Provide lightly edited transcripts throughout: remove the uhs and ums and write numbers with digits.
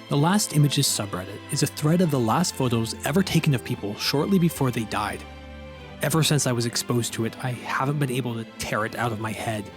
The Last Images subreddit is a thread of the last photos ever taken of people shortly before they died. Ever since I was exposed to it, I haven't been able to tear it out of my head.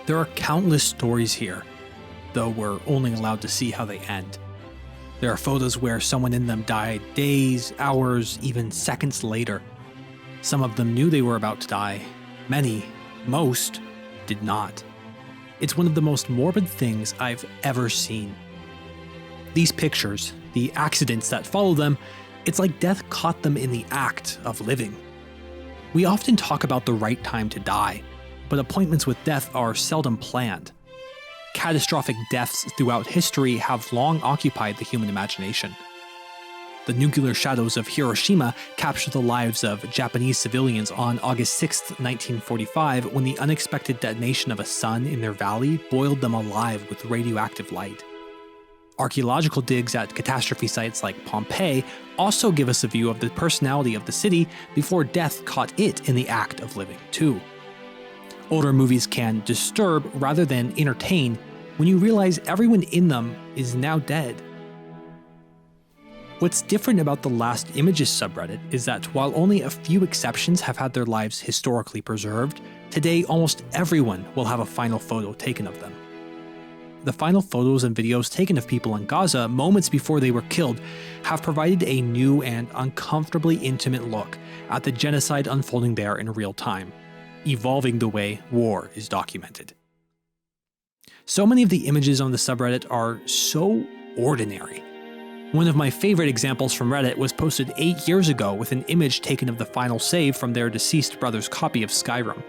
There are countless stories here, though we're only allowed to see how they end. There are photos where someone in them died days, hours, even seconds later. Some of them knew they were about to die. Many, most, did not. It's one of the most morbid things I've ever seen. These pictures, the accidents that follow them, it's like death caught them in the act of living. We often talk about the right time to die, but appointments with death are seldom planned. Catastrophic deaths throughout history have long occupied the human imagination. The nuclear shadows of Hiroshima captured the lives of Japanese civilians on August 6, 1945, when the unexpected detonation of a sun in their valley boiled them alive with radioactive light. Archaeological digs at catastrophe sites like Pompeii also give us a view of the personality of the city before death caught it in the act of living, too. Older movies can disturb rather than entertain when you realize everyone in them is now dead. What's different about the Last Images subreddit is that while only a few exceptions have had their lives historically preserved, today almost everyone will have a final photo taken of them. The final photos and videos taken of people in Gaza moments before they were killed have provided a new and uncomfortably intimate look at the genocide unfolding there in real time, evolving the way war is documented. So many of the images on the subreddit are so ordinary. One of my favorite examples from Reddit was posted 8 years ago with an image taken of the final save from their deceased brother's copy of Skyrim.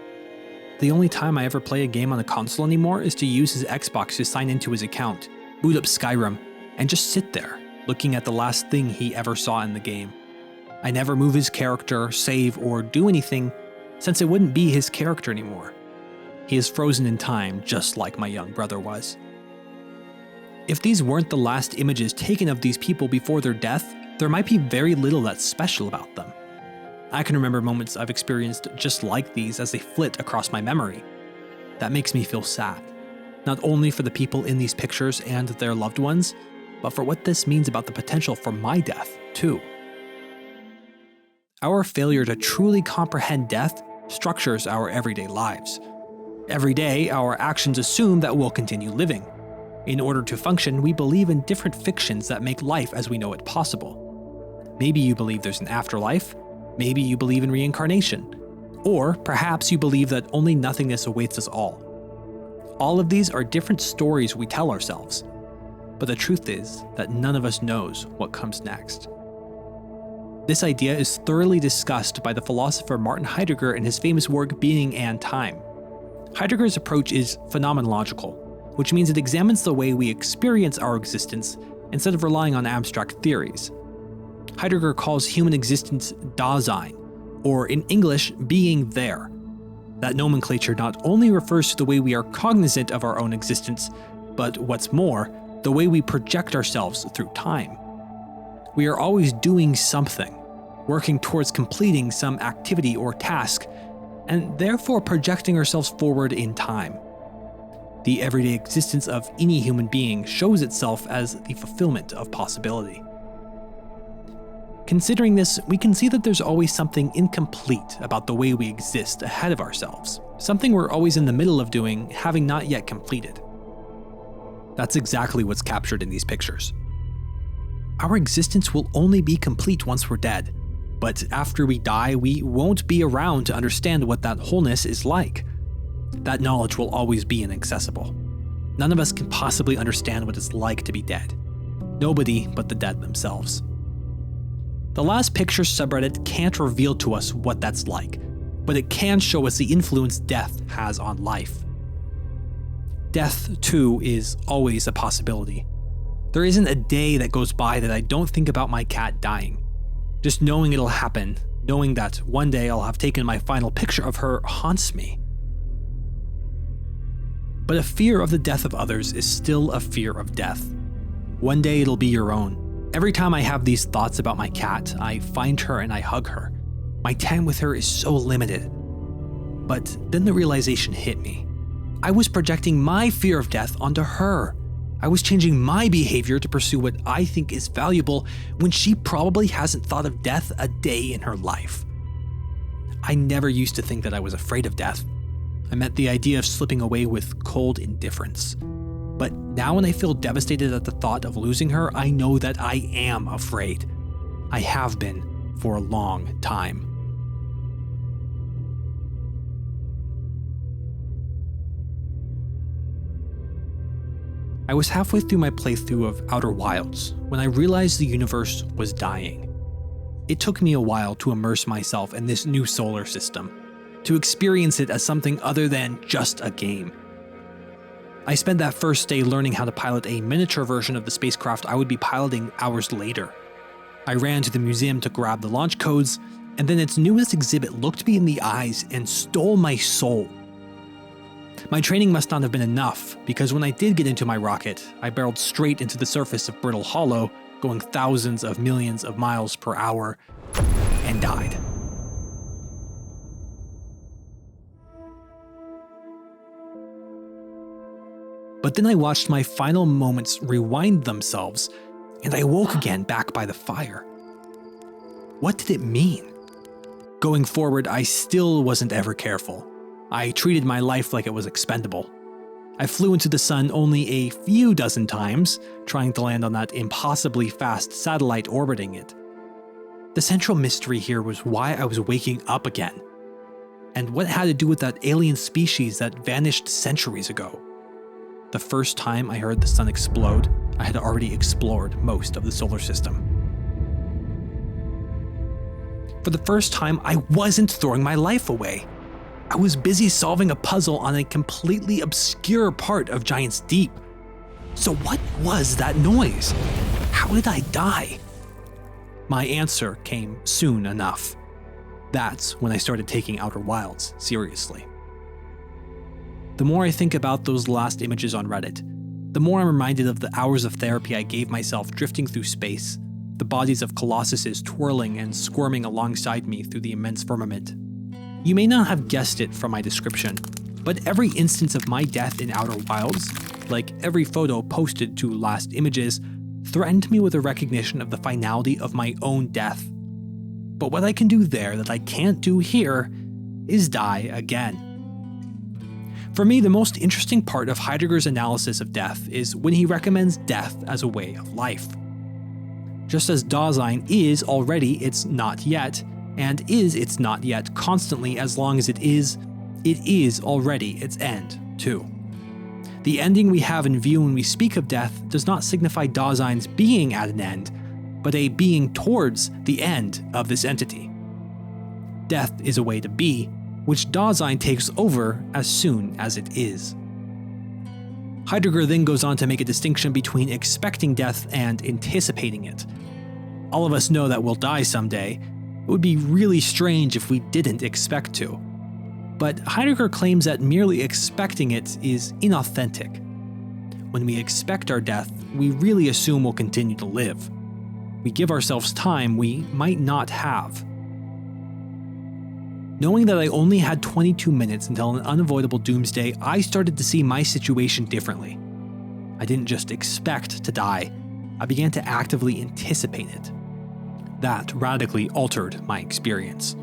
The only time I ever play a game on a console anymore is to use his Xbox to sign into his account, boot up Skyrim, and just sit there, looking at the last thing he ever saw in the game. I never move his character, save, or do anything, since it wouldn't be his character anymore. He is frozen in time, just like my young brother was. If these weren't the last images taken of these people before their death, there might be very little that's special about them. I can remember moments I've experienced just like these as they flit across my memory. That makes me feel sad, not only for the people in these pictures and their loved ones, but for what this means about the potential for my death, too. Our failure to truly comprehend death structures our everyday lives. Every day, our actions assume that we'll continue living. In order to function, we believe in different fictions that make life as we know it possible. Maybe you believe there's an afterlife. Maybe you believe in reincarnation. Or perhaps you believe that only nothingness awaits us all. All of these are different stories we tell ourselves. But the truth is that none of us knows what comes next. This idea is thoroughly discussed by the philosopher Martin Heidegger in his famous work Being and Time. Heidegger's approach is phenomenological, which means it examines the way we experience our existence instead of relying on abstract theories. Heidegger calls human existence Dasein, or in English, being there. That nomenclature not only refers to the way we are cognizant of our own existence, but what's more, the way we project ourselves through time. We are always doing something, working towards completing some activity or task, and therefore projecting ourselves forward in time. The everyday existence of any human being shows itself as the fulfillment of possibility. Considering this, we can see that there's always something incomplete about the way we exist ahead of ourselves, something we're always in the middle of doing, having not yet completed. That's exactly what's captured in these pictures. Our existence will only be complete once we're dead, but after we die, we won't be around to understand what that wholeness is like. That knowledge will always be inaccessible. None of us can possibly understand what it's like to be dead. Nobody but the dead themselves. The Last Pictures subreddit can't reveal to us what that's like, but it can show us the influence death has on life. Death, too, is always a possibility. There isn't a day that goes by that I don't think about my cat dying. Just knowing it'll happen, knowing that one day I'll have taken my final picture of her, haunts me. But a fear of the death of others is still a fear of death. One day it'll be your own. Every time I have these thoughts about my cat, I find her and I hug her. My time with her is so limited. But then the realization hit me. I was projecting my fear of death onto her. I was changing my behavior to pursue what I think is valuable when she probably hasn't thought of death a day in her life. I never used to think that I was afraid of death. I meant the idea of slipping away with cold indifference. But now when I feel devastated at the thought of losing her, I know that I am afraid. I have been for a long time. I was halfway through my playthrough of Outer Wilds when I realized the universe was dying. It took me a while to immerse myself in this new solar system, to experience it as something other than just a game. I spent that first day learning how to pilot a miniature version of the spacecraft I would be piloting hours later. I ran to the museum to grab the launch codes, and then its newest exhibit looked me in the eyes and stole my soul. My training must not have been enough, because when I did get into my rocket, I barreled straight into the surface of Brittle Hollow, going thousands of millions of miles per hour, and died. But then I watched my final moments rewind themselves, and I awoke again back by the fire. What did it mean? Going forward, I still wasn't ever careful. I treated my life like it was expendable. I flew into the sun only a few dozen times, trying to land on that impossibly fast satellite orbiting it. The central mystery here was why I was waking up again, and what it had to do with that alien species that vanished centuries ago. The first time I heard the sun explode, I had already explored most of the solar system. For the first time, I wasn't throwing my life away. I was busy solving a puzzle on a completely obscure part of Giant's Deep. So what was that noise? How did I die? My answer came soon enough. That's when I started taking Outer Wilds seriously. The more I think about those last images on Reddit, the more I'm reminded of the hours of therapy I gave myself drifting through space, the bodies of colossuses twirling and squirming alongside me through the immense firmament. You may not have guessed it from my description, but every instance of my death in Outer Wilds, like every photo posted to Last Images, threatened me with a recognition of the finality of my own death. But what I can do there that I can't do here is die again. For me, the most interesting part of Heidegger's analysis of death is when he recommends death as a way of life. Just as Dasein is already its not yet, and is its not yet constantly as long as it is already its end, too. The ending we have in view when we speak of death does not signify Dasein's being at an end, but a being towards the end of this entity. Death is a way to be, which Dasein takes over as soon as it is. Heidegger then goes on to make a distinction between expecting death and anticipating it. All of us know that we'll die someday. It would be really strange if we didn't expect to. But Heidegger claims that merely expecting it is inauthentic. When we expect our death, we really assume we'll continue to live. We give ourselves time we might not have. Knowing that I only had 22 minutes until an unavoidable doomsday, I started to see my situation differently. I didn't just expect to die, I began to actively anticipate it. That radically altered my experience.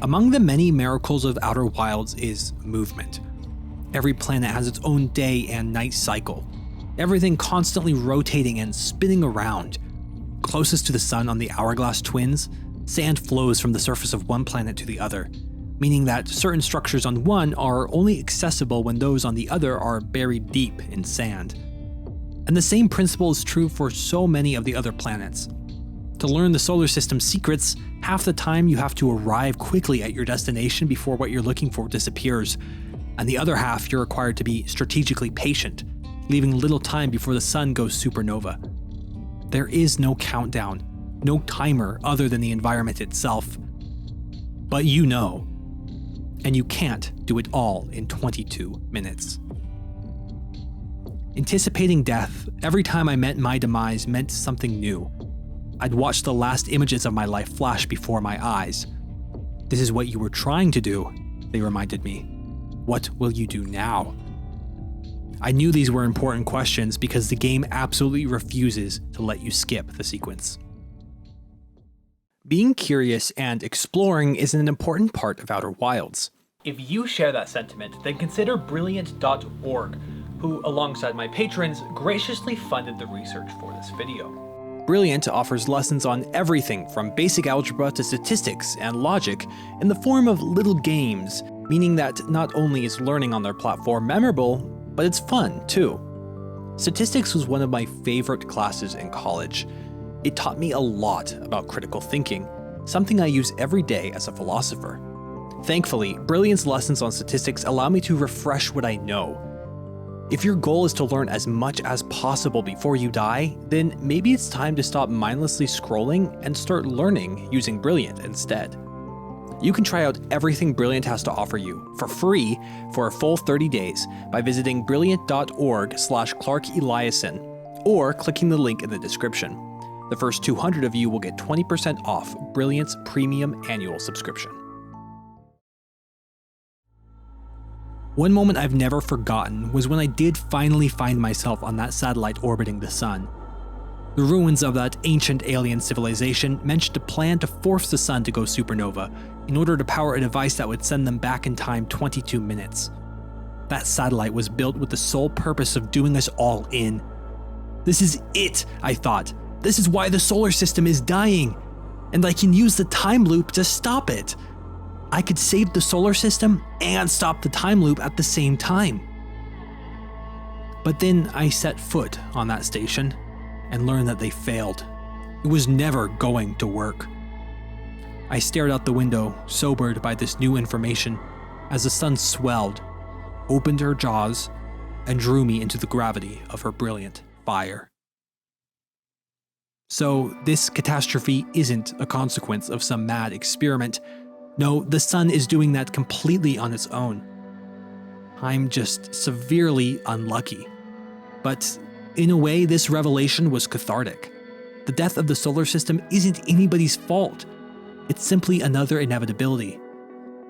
Among the many miracles of Outer Wilds is movement. Every planet has its own day and night cycle, everything constantly rotating and spinning around. Closest to the sun on the Hourglass Twins, sand flows from the surface of one planet to the other, meaning that certain structures on one are only accessible when those on the other are buried deep in sand. And the same principle is true for so many of the other planets. To learn the solar system's secrets, half the time you have to arrive quickly at your destination before what you're looking for disappears, and the other half you're required to be strategically patient, leaving little time before the sun goes supernova. There is no countdown, no timer other than the environment itself. But you know, and you can't do it all in 22 minutes. Anticipating death, every time I met my demise meant something new. I'd watched the last images of my life flash before my eyes. This is what you were trying to do, they reminded me. What will you do now? I knew these were important questions because the game absolutely refuses to let you skip the sequence. Being curious and exploring is an important part of Outer Wilds. If you share that sentiment, then consider Brilliant.org, who, alongside my patrons, graciously funded the research for this video. Brilliant offers lessons on everything from basic algebra to statistics and logic in the form of little games, meaning that not only is learning on their platform memorable, but it's fun too. Statistics was one of my favorite classes in college. It taught me a lot about critical thinking, something I use every day as a philosopher. Thankfully, Brilliant's lessons on statistics allow me to refresh what I know. If your goal is to learn as much as possible before you die, then maybe it's time to stop mindlessly scrolling and start learning using Brilliant instead. You can try out everything Brilliant has to offer you for free for a full 30 days by visiting brilliant.org/ClarkEliason or clicking the link in the description. The first 200 of you will get 20% off Brilliant's premium annual subscription. One moment I've never forgotten was when I did finally find myself on that satellite orbiting the sun. The ruins of that ancient alien civilization mentioned a plan to force the sun to go supernova in order to power a device that would send them back in time 22 minutes. That satellite was built with the sole purpose of doing us all in. This is it, I thought. This is why the solar system is dying, and I can use the time loop to stop it. I could save the solar system and stop the time loop at the same time. But then I set foot on that station and learned that they failed. It was never going to work. I stared out the window, sobered by this new information, as the sun swelled, opened her jaws, and drew me into the gravity of her brilliant fire. So this catastrophe isn't a consequence of some mad experiment. No, the sun is doing that completely on its own. I'm just severely unlucky. But in a way, this revelation was cathartic. The death of the solar system isn't anybody's fault. It's simply another inevitability.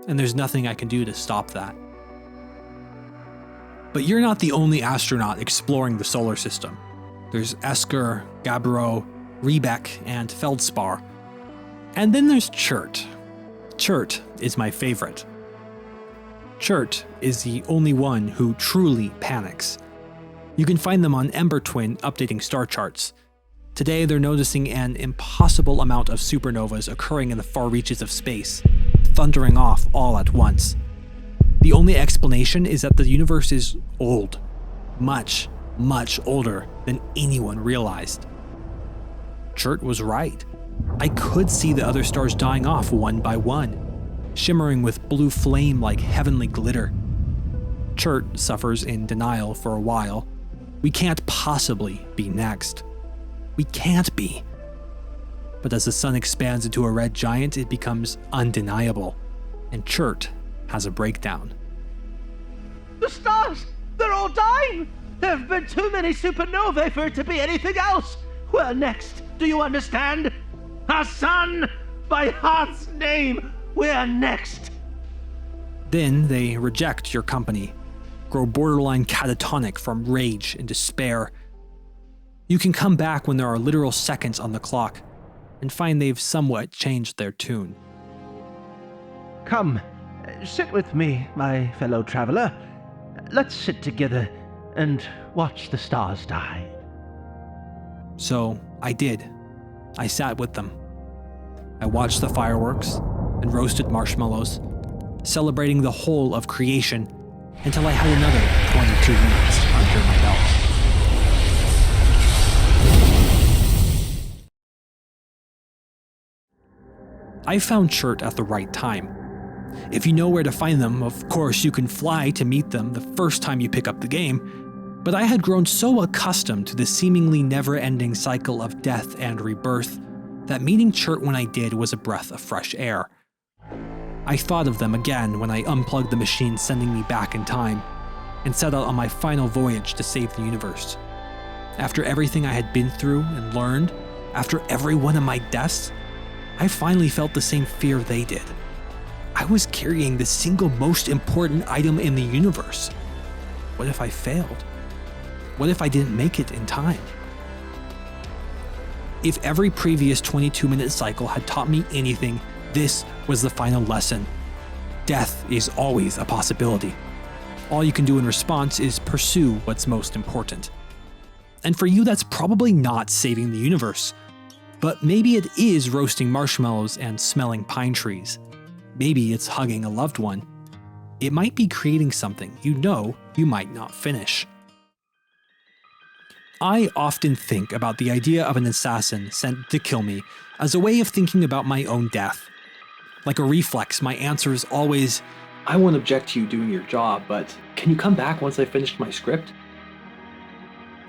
And there's nothing I can do to stop that. But you're not the only astronaut exploring the solar system. There's Esker, Gabbro, Riebeck, and Feldspar. And then there's Chert. Chert is my favorite. Chert is the only one who truly panics. You can find them on Ember Twin updating star charts. Today they're noticing an impossible amount of supernovas occurring in the far reaches of space, thundering off all at once. The only explanation is that the universe is old. Much, much older than anyone realized. Chert was right. I could see the other stars dying off one by one, shimmering with blue flame like heavenly glitter. Chert suffers in denial for a while. We can't possibly be next. We can't be. But as the sun expands into a red giant, it becomes undeniable, and Chert has a breakdown. The stars! They're all dying! There have been too many supernovae for it to be anything else! We're next, do you understand? Hassan! By Heart's name, we're next! Then they reject your company, grow borderline catatonic from rage and despair. You can come back when there are literal seconds on the clock, and find they've somewhat changed their tune. Come, sit with me, my fellow traveler. Let's sit together and watch the stars die. So I did. I sat with them. I watched the fireworks and roasted marshmallows, celebrating the whole of creation until I had another 22 minutes under my belt. I found Chert at the right time. If you know where to find them, of course you can fly to meet them the first time you pick up the game, but I had grown so accustomed to the seemingly never-ending cycle of death and rebirth that meeting Chert when I did was a breath of fresh air. I thought of them again when I unplugged the machine sending me back in time, and set out on my final voyage to save the universe. After everything I had been through and learned, after every one of my deaths, I finally felt the same fear they did. I was carrying the single most important item in the universe. What if I failed? What if I didn't make it in time? If every previous 22-minute cycle had taught me anything, this was the final lesson. Death is always a possibility. All you can do in response is pursue what's most important. And for you, that's probably not saving the universe. But maybe it is roasting marshmallows and smelling pine trees. Maybe it's hugging a loved one. It might be creating something you know you might not finish. I often think about the idea of an assassin sent to kill me as a way of thinking about my own death. Like a reflex, my answer is always, I won't object to you doing your job, but can you come back once I finished my script?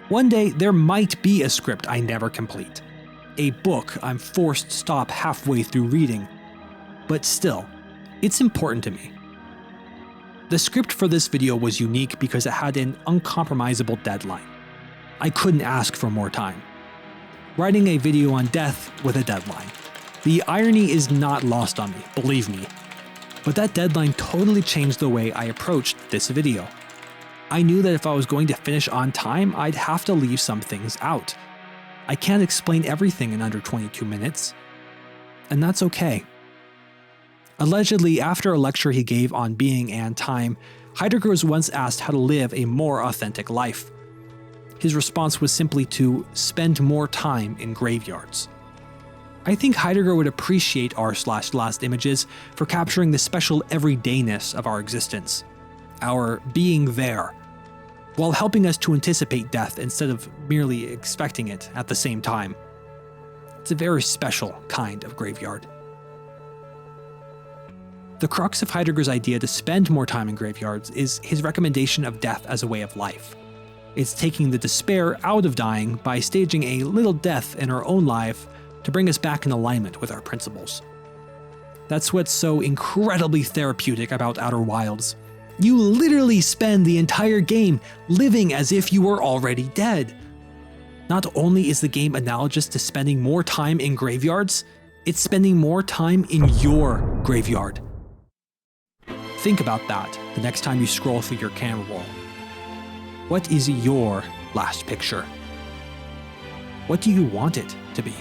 One day, there might be a script I never complete. A book I'm forced to stop halfway through reading. But still, it's important to me. The script for this video was unique because it had an uncompromisable deadline. I couldn't ask for more time. Writing a video on death with a deadline. The irony is not lost on me, believe me. But that deadline totally changed the way I approached this video. I knew that if I was going to finish on time, I'd have to leave some things out. I can't explain everything in under 22 minutes. And that's okay. Allegedly, after a lecture he gave on being and time, Heidegger was once asked how to live a more authentic life. His response was simply to spend more time in graveyards. I think Heidegger would appreciate r/last images for capturing the special everydayness of our existence, our being there, while helping us to anticipate death instead of merely expecting it at the same time. It's a very special kind of graveyard. The crux of Heidegger's idea to spend more time in graveyards is his recommendation of death as a way of life. It's taking the despair out of dying by staging a little death in our own life to bring us back in alignment with our principles. That's what's so incredibly therapeutic about Outer Wilds. You literally spend the entire game living as if you were already dead. Not only is the game analogous to spending more time in graveyards, it's spending more time in your graveyard. Think about that the next time you scroll through your camera roll. What is your last picture? What do you want it to be?